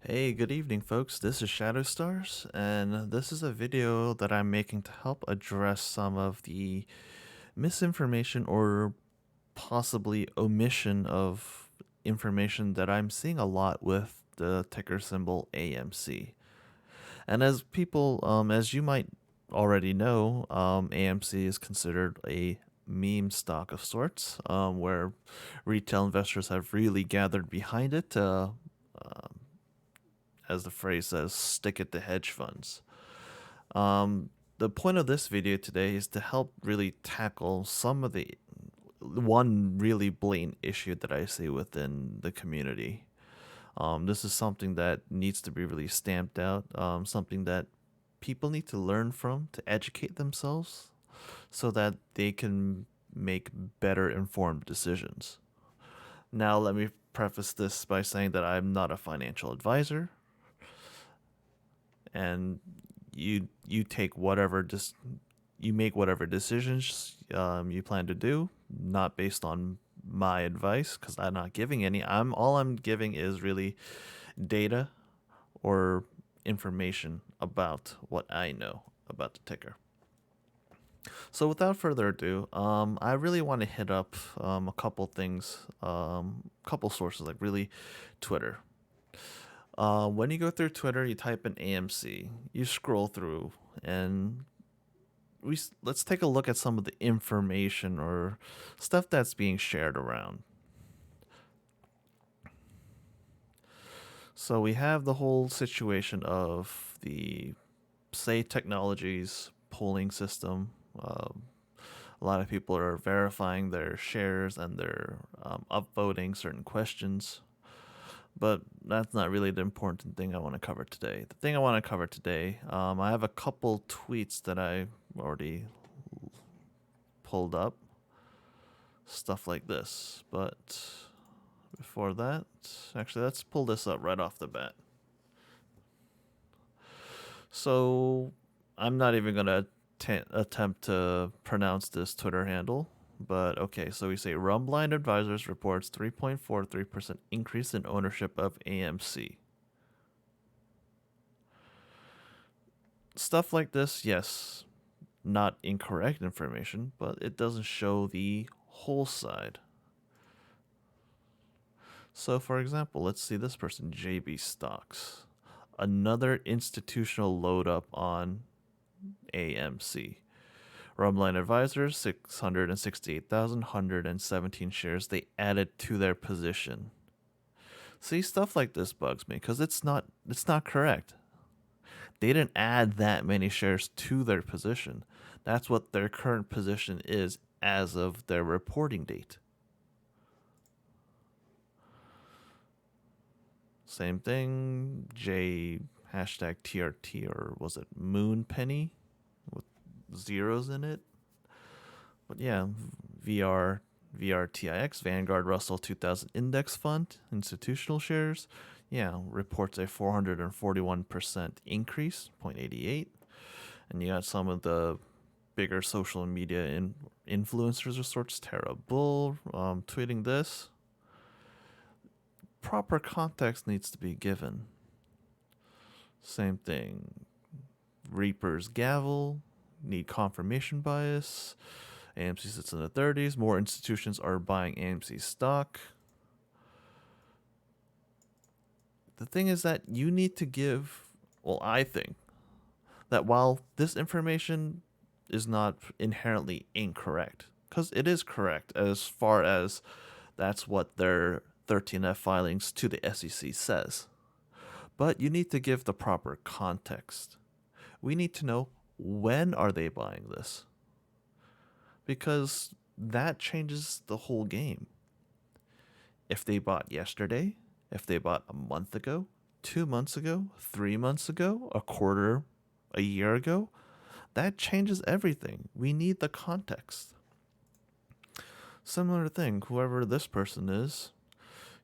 Hey, good evening, folks. This is Shadow Stars, and this is a video that I'm making to help address some of the misinformation or possibly omission of information that I'm seeing a lot with the ticker symbol AMC. And as you might already know, AMC is considered a meme stock of sorts, where retail investors have really gathered behind it to as the phrase says, stick it to hedge funds. The point of this video today is to help really tackle some of the one really blatant issue that I see within the community. This is something that needs to be really stamped out, something that people need to learn from to educate themselves so that they can make better informed decisions. Now, let me preface this by saying that I'm not a financial advisor, and you take you make whatever decisions you plan to do, not based on my advice, because I'm not giving any. I'm giving is really data or information about what I know about the ticker. So without further ado, I really want to hit up a couple things, couple sources, like really Twitter. When you go through Twitter, you type in AMC, you scroll through, and let's take a look at some of the information or stuff that's being shared around. So we have the whole situation of the Say Technologies polling system. A lot of people are verifying their shares and they're upvoting certain questions. But that's not really the important thing I want to cover today. The thing I want to cover today, I have a couple tweets that I already pulled up, stuff like this. But before that, actually, let's pull this up right off the bat. So I'm not even going to attempt to pronounce this Twitter handle. But okay, so we say Rumblind Advisors reports 3.43% increase in ownership of AMC. Stuff like this, yes, not incorrect information, but it doesn't show the whole side. So, for example, let's see this person, JB Stocks. Another institutional load up on AMC. Rumline Advisors, 668,117 shares they added to their position. See, stuff like this bugs me because it's not correct. They didn't add that many shares to their position. That's what their current position is as of their reporting date. Same thing, J hashtag TRT, or was it Moon Penny with zeros in it? But yeah, VR VRTIX, Vanguard Russell 2000 Index Fund, institutional shares, yeah, reports a 441% increase, 0.88. And you got some of the bigger social media influencers of sorts, Tara Bull, tweeting this. Proper context needs to be given. Same thing. Reaper's gavel, need confirmation bias. AMC sits in the 30s. More institutions are buying AMC stock. The thing is that you need to give, well, I think that while this information is not inherently incorrect, because it is correct as far as that's what their 13F filings to the SEC says. But you need to give the proper context. We need to know, when are they buying this? Because that changes the whole game. If they bought yesterday, if they bought a month ago, 2 months ago, 3 months ago, a quarter, a year ago, that changes everything. We need the context. Similar thing, whoever this person is,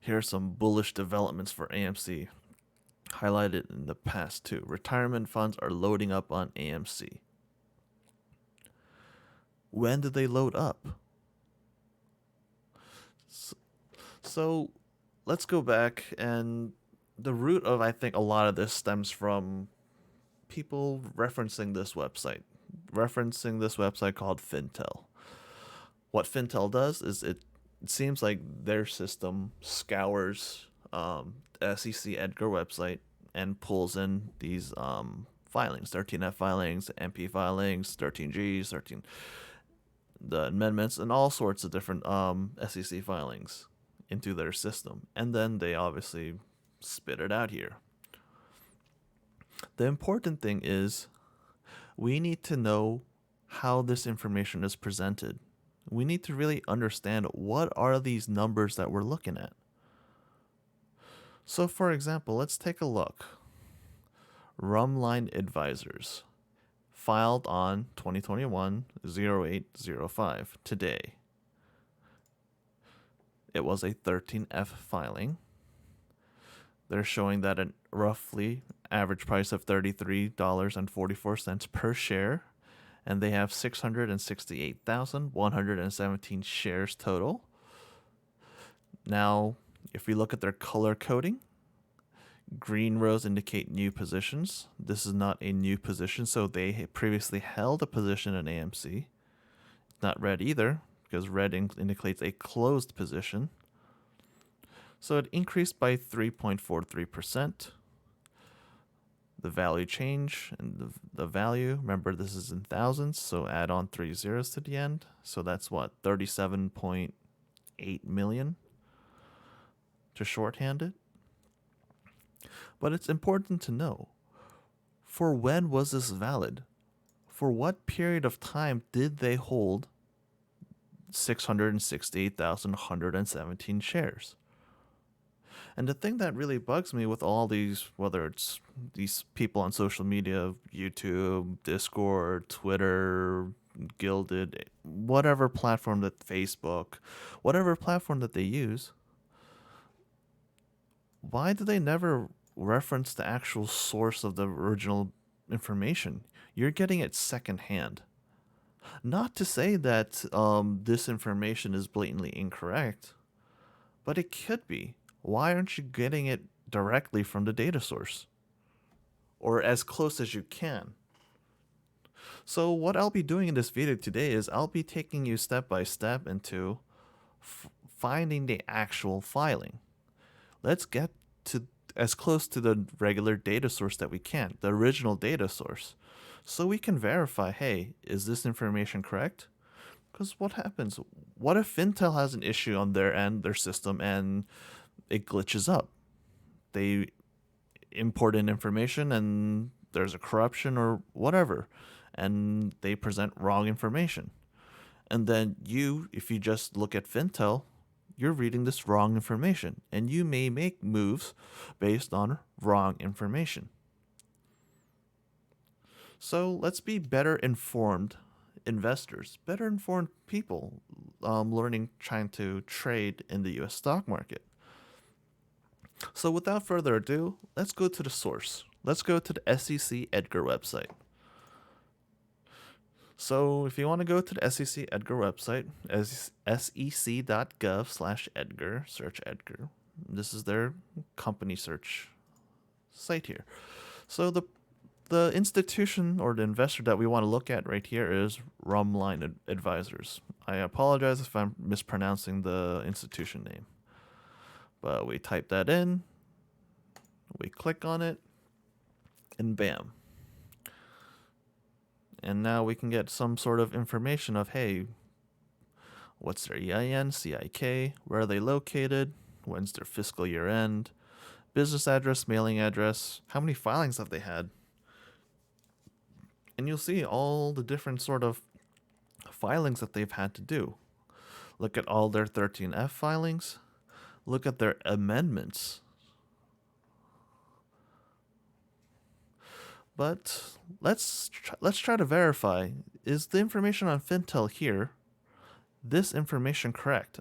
here are some bullish developments for AMC, highlighted in the past too. Retirement funds are loading up on AMC. When did they load up? So let's go back and the root of, I think, a lot of this stems from people referencing this website called Fintel. What Fintel does is it seems like their system scours SEC Edgar website and pulls in these filings, 13F filings, MP filings, 13Gs, 13 the amendments, and all sorts of different SEC filings into their system, and then they obviously spit it out here. The important thing is we need to know how this information is presented. We need to really understand what are these numbers that we're looking at. So for example, let's take a look. Rumline Advisors filed on 2021-08-05 today. It was a 13F filing. They're showing that a roughly average price of $33.44 per share, and they have 668,117 shares total. Now, if we look at their color coding, green rows indicate new positions. This is not a new position, so they previously held a position in AMC. It's not red either, because red indicates a closed position. So it increased by 3.43%. The value change and the value, remember this is in thousands, so add on 3 zeros to the end. So that's what, 37.8 million to shorthand it. But it's important to know, for when was this valid? For what period of time did they hold 668,117 shares? And the thing that really bugs me with all these, whether it's these people on social media, YouTube, Discord, Twitter, Gilded, whatever platform that Facebook, whatever platform that they use, why do they never reference the actual source of the original information? You're getting it secondhand. Not to say that this information is blatantly incorrect, but it could be. Why aren't you getting it directly from the data source? Or as close as you can. So what I'll be doing in this video today is I'll be taking you step by step into finding the actual filing. Let's get to as close to the regular data source that we can, the original data source, so we can verify, hey, is this information correct? Because what happens? What if Fintel has an issue on their end, their system, and it glitches up? They import in information and there's a corruption or whatever, and they present wrong information. And then if you just look at Fintel, you're reading this wrong information, and you may make moves based on wrong information. So let's be better informed investors, better informed people trying to trade in the US stock market. So without further ado, let's go to the source. Let's go to the SEC Edgar website. So if you want to go to the SEC Edgar website, sec.gov/Edgar, search Edgar. This is their company search site here. So the institution or the investor that we want to look at right here is Rumline Advisors. I apologize if I'm mispronouncing the institution name. But we type that in, we click on it, and bam. And now we can get some sort of information of, hey, what's their EIN, CIK, where are they located, when's their fiscal year end, business address, mailing address, how many filings have they had. And you'll see all the different sort of filings that they've had to do. Look at all their 13F filings. Look at their amendments. But let's try to verify, is the information on Fintel here, this information correct?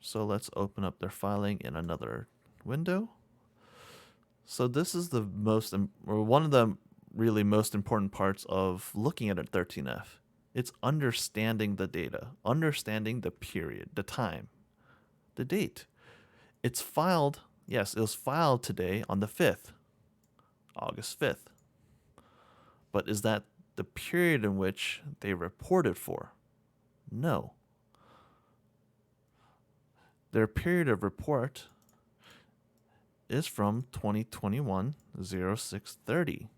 So let's open up their filing in another window. So this is one of the really most important parts of looking at a 13F. It's understanding the data, understanding the period, the time, the date. It's filed, yes, it was filed today on the 5th, August 5th. But is that the period in which they reported for? No. Their period of report is from 2021-06/30.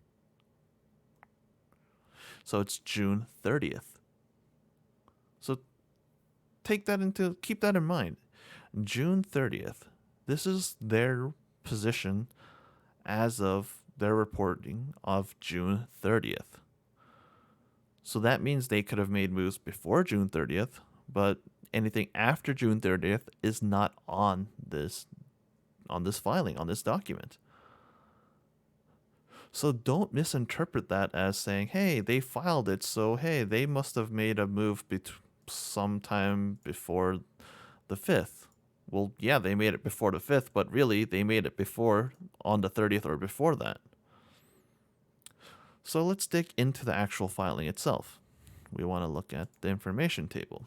So it's June 30th. So keep that in mind. June 30th. This is their position as of their reporting of June 30th. So that means they could have made moves before June 30th, but anything after June 30th is not on this filing, on this document. So don't misinterpret that as saying, hey, they filed it, so hey, they must have made a move sometime before the 5th. Well, yeah, they made it before the 5th, but really they made it before on the 30th or before that. So let's dig into the actual filing itself. We want to look at the information table.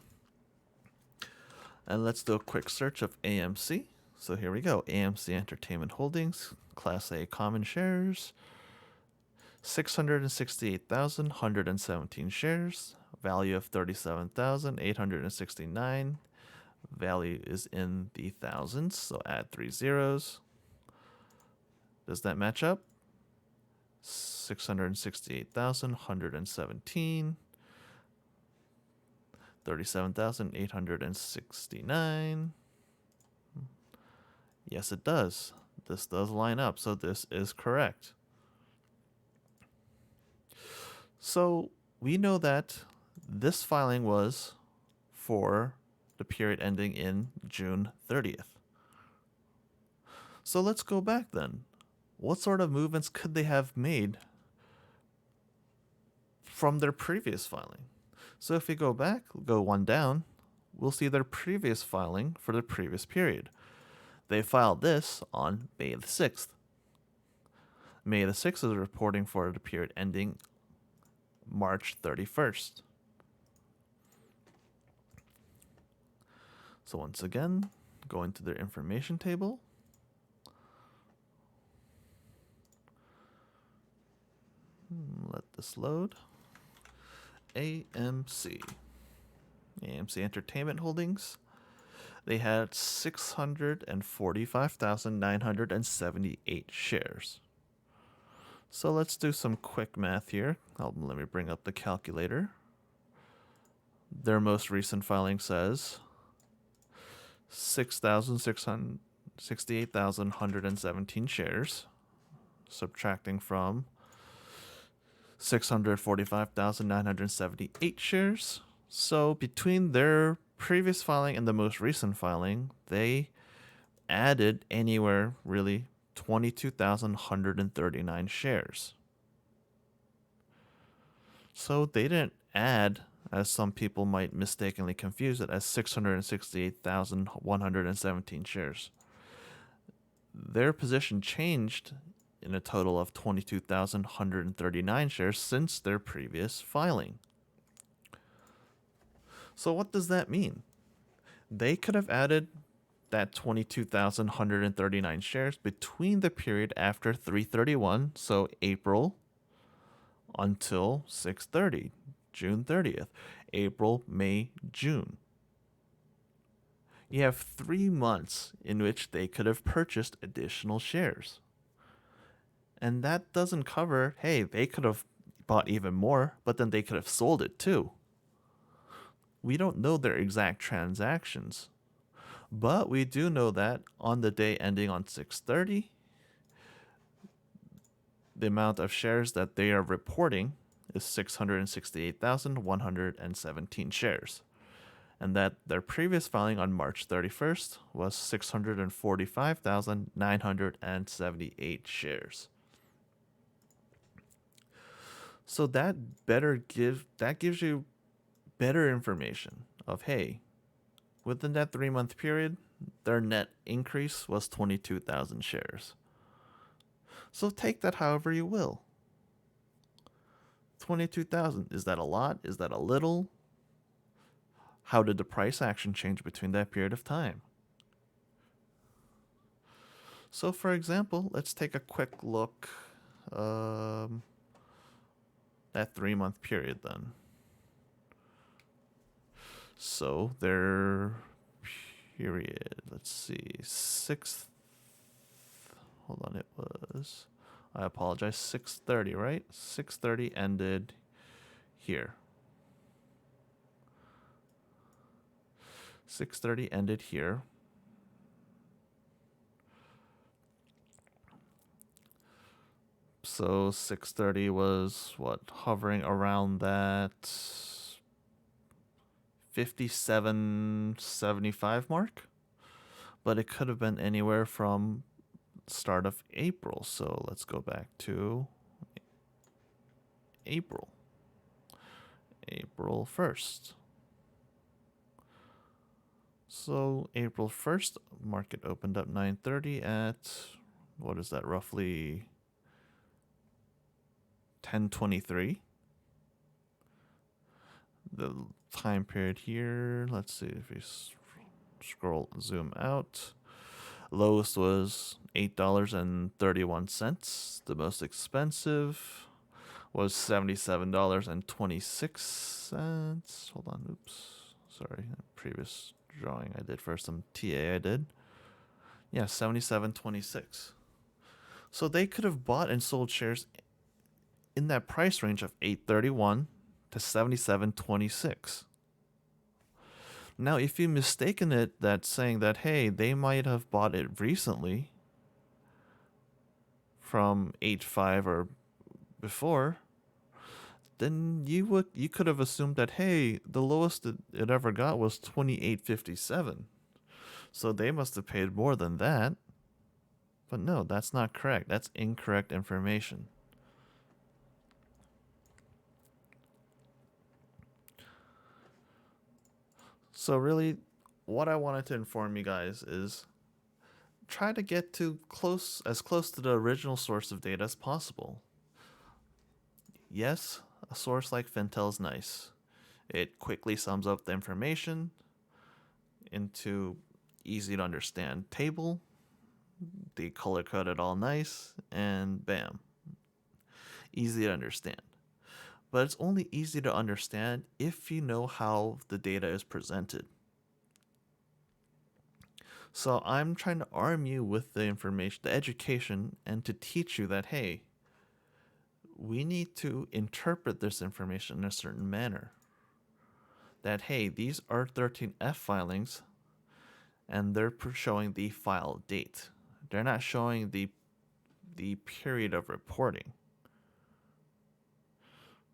And let's do a quick search of AMC. So here we go. AMC Entertainment Holdings, Class A common shares, 668,117 shares, value of 37,869. Value is in the thousands, so add 3 zeros. Does that match up? 668,117, 37,869. Yes, it does. This does line up, so this is correct. So we know that this filing was for the period ending in June 30th. So let's go back then. What sort of movements could they have made from their previous filing? So if we go back, go one down, we'll see their previous filing for the previous period. They filed this on May the 6th. May the 6th is reporting for the period ending March 31st. So once again, go into their information table. Let this load. AMC Entertainment Holdings. They had 645,978 shares. So let's do some quick math here. Let me bring up the calculator. Their most recent filing says 68,117 shares, subtracting from 645,978 shares. So between their previous filing and the most recent filing, they added anywhere really 22,139 shares. So they didn't add, as some people might mistakenly confuse it, as 668,117 shares. Their position changed in a total of 22,139 shares since their previous filing. So what does that mean? They could have added that 22,139 shares between the period after 3/31, so April, until 6/30, June 30th. April, May, June. You have 3 months in which they could have purchased additional shares. And that doesn't cover, hey, they could have bought even more, but then they could have sold it too. We don't know their exact transactions, but we do know that on the day ending on 6/30, the amount of shares that they are reporting is 668,117 shares. And that their previous filing on March 31st was 645,978 shares. So that gives you better information of, hey, within that 3-month period, their net increase was 22,000 shares. So take that however you will. 22,000, is that a lot? Is that a little? How did the price action change between that period of time? So, for example, let's take a quick look um, at 3 month period then. So their period, let's see, hold on, it was, I apologize, 6:30, right? 6:30 ended here. 6:30 ended here. So 6:30 was what, hovering around that 57.75 mark, but it could have been anywhere from start of April. So let's go back to April. April 1st. So April 1st, market opened up 9:30 at, what is that, roughly 10:23. The time period here, let's see if we zoom out. Lowest was $8.31. The most expensive was $77.26. Hold on, oops. Sorry, previous drawing I did for some TA I did. Yeah, 77.26. So they could have bought and sold shares in that price range of 831 to 77.26. Now, if you mistaken it, that's saying that, hey, they might have bought it recently from 8.5 or before, then you could have assumed that, hey, the lowest it ever got was 28.57. So they must have paid more than that. But no, that's not correct. That's incorrect information. So really, what I wanted to inform you guys is try to get as close to the original source of data as possible. Yes, a source like Fintel is nice. It quickly sums up the information into easy to understand table. They color code it all nice, and bam, easy to understand. But it's only easy to understand if you know how the data is presented. So I'm trying to arm you with the information, the education, and to teach you that, hey, we need to interpret this information in a certain manner. That, hey, these are 13F filings, and they're showing the file date. They're not showing the period of reporting.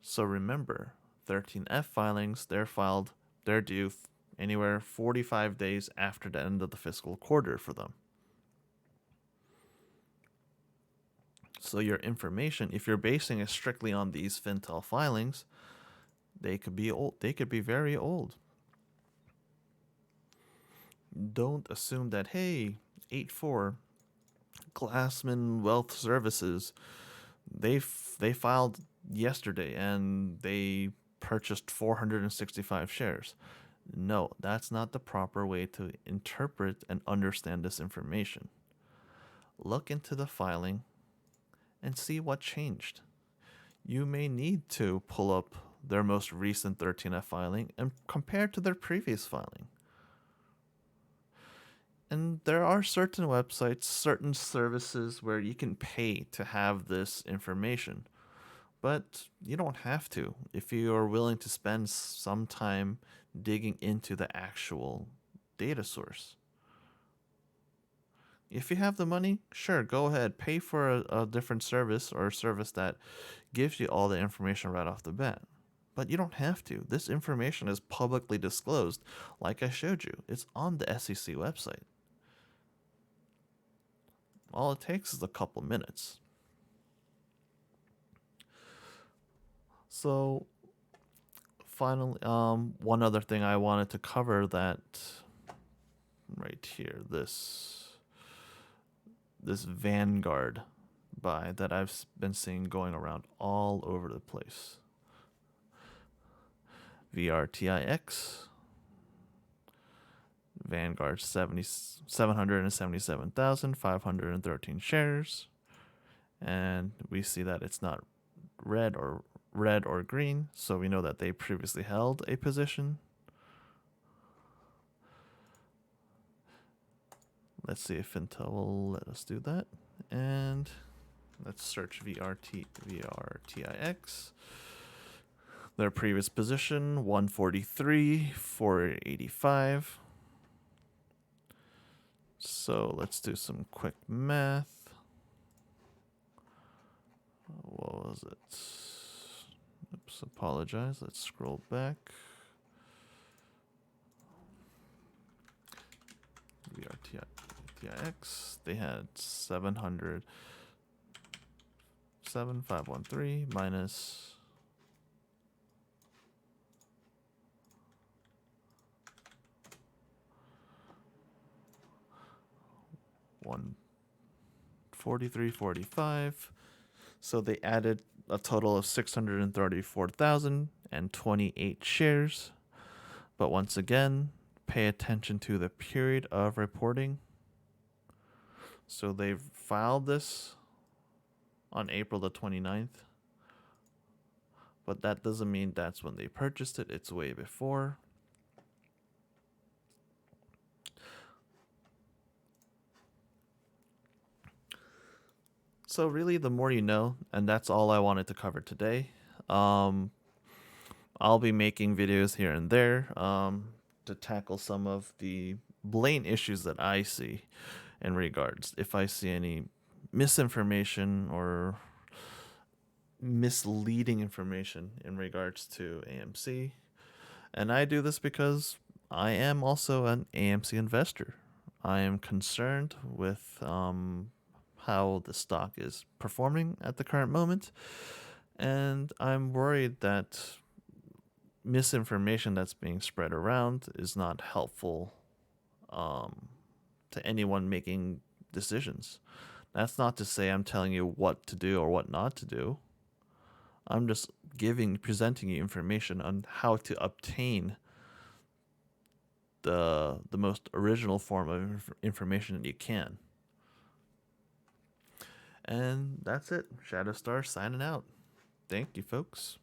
So remember, 13F filings, they're due anywhere 45 days after the end of the fiscal quarter for them. So your information, if you're basing it strictly on these Fintel filings, they could be old. They could be very old. Don't assume that, hey, 8.4 Glassman Wealth Services, they filed yesterday and they purchased 465 shares. No, that's not the proper way to interpret and understand this information. Look into the filing and see what changed. You may need to pull up their most recent 13F filing and compare to their previous filing. And there are certain websites, certain services where you can pay to have this information. But you don't have to if you are willing to spend some time digging into the actual data source. If you have the money, sure, go ahead, pay for a different service or a service that gives you all the information right off the bat. But you don't have to. This information is publicly disclosed, like I showed you. It's on the SEC website. All it takes is a couple minutes. So, finally, one other thing I wanted to cover that right here, this Vanguard buy that I've been seeing going around all over the place. VRTIX, Vanguard 777,513 shares. And we see that it's not red or green, so we know that they previously held a position. Let's see if Fintel will let us do that. And let's search VRTIX. Their previous position, 143, 485. So let's do some quick math. What was it? Oops, apologize. Let's scroll back. VRTIX, they had 707,513 minus 143.45. So they added a total of 634,028 shares. But once again, pay attention to the period of reporting. So they filed this on April the 29th. But that doesn't mean that's when they purchased it. It's way before. So really, the more you know, and that's all I wanted to cover today. I'll be making videos here and there to tackle some of the blatant issues that I see in regards. If I see any misinformation or misleading information in regards to AMC. And I do this because I am also an AMC investor. I am concerned with how the stock is performing at the current moment. And I'm worried that misinformation that's being spread around is not helpful to anyone making decisions. That's not to say I'm telling you what to do or what not to do. I'm just presenting you information on how to obtain the most original form of information that you can. And that's it. Shadowstar signing out. Thank you, folks.